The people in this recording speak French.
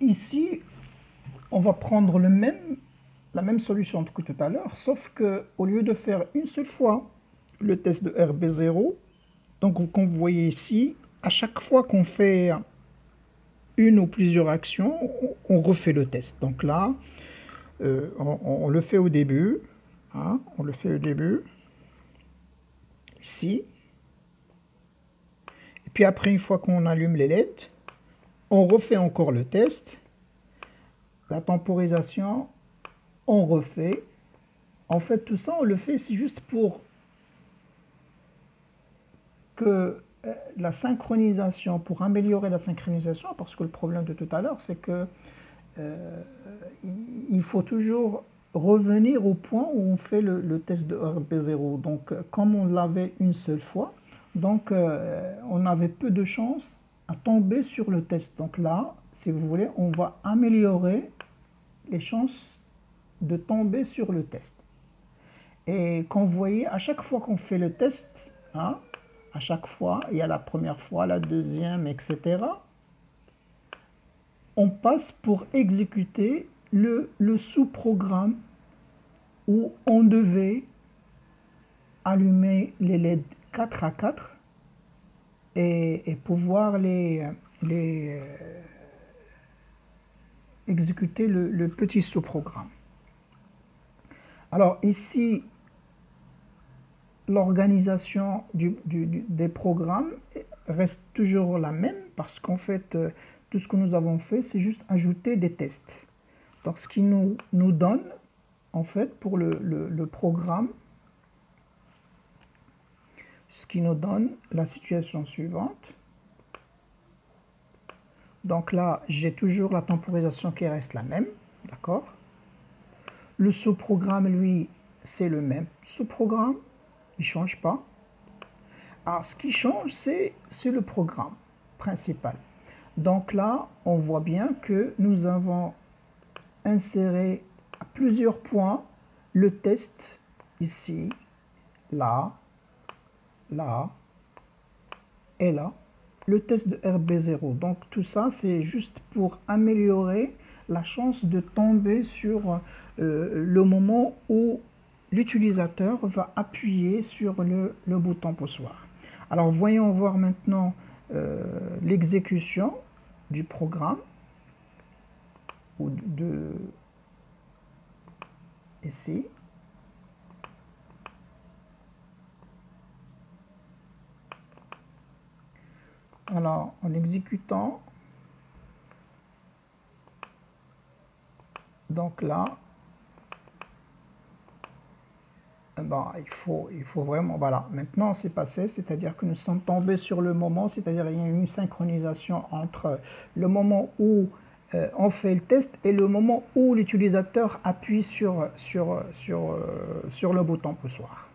ici, on va prendre la même solution que tout à l'heure, sauf qu'au lieu de faire une seule fois le test de RB0, donc comme vous voyez ici, à chaque fois qu'on fait une ou plusieurs actions, on refait le test. Donc là, on le fait au début, hein, on le fait au début, ici. Et puis après, une fois qu'on allume les LED, on refait encore le test. La temporisation, on refait. En fait, tout ça, on le fait, c'est juste pour que la synchronisation, pour améliorer la synchronisation, parce que le problème de tout à l'heure, c'est que il faut toujours revenir au point où on fait le test de RB0. Donc, comme on l'avait une seule fois, donc on avait peu de chances à tomber sur le test. Donc là, si vous voulez, on va améliorer les chances de tomber sur le test. Et comme vous voyez, à chaque fois qu'on fait le test, hein, à chaque fois, il y a la première fois, la deuxième, etc., on passe pour exécuter le sous-programme où on devait allumer les LED 4 à 4 et pouvoir exécuter le petit sous-programme. Alors ici, l'organisation des programmes reste toujours la même parce qu'en fait, tout ce que nous avons fait, c'est juste ajouter des tests. Donc ce qui nous donne, en fait, pour le programme, ce qui nous donne la situation suivante. Donc là, j'ai toujours la temporisation qui reste la même, d'accord? Le sous-programme, lui, c'est le même sous-programme, il ne change pas. Alors, ce qui change, c'est le programme principal. Donc là, on voit bien que nous avons inséré à plusieurs points le test ici, là, là et là, le test de RB0. Donc tout ça, c'est juste pour améliorer la chance de tomber sur le moment où l'utilisateur va appuyer sur le bouton poussoir. Alors voyons voir maintenant l'exécution du programme ou ici. Alors en exécutant, donc là, ben, il faut vraiment, voilà, maintenant c'est passé, c'est-à-dire que nous sommes tombés sur le moment, c'est-à-dire qu'il y a une synchronisation entre le moment où on fait le test et le moment où l'utilisateur appuie sur le bouton poussoir.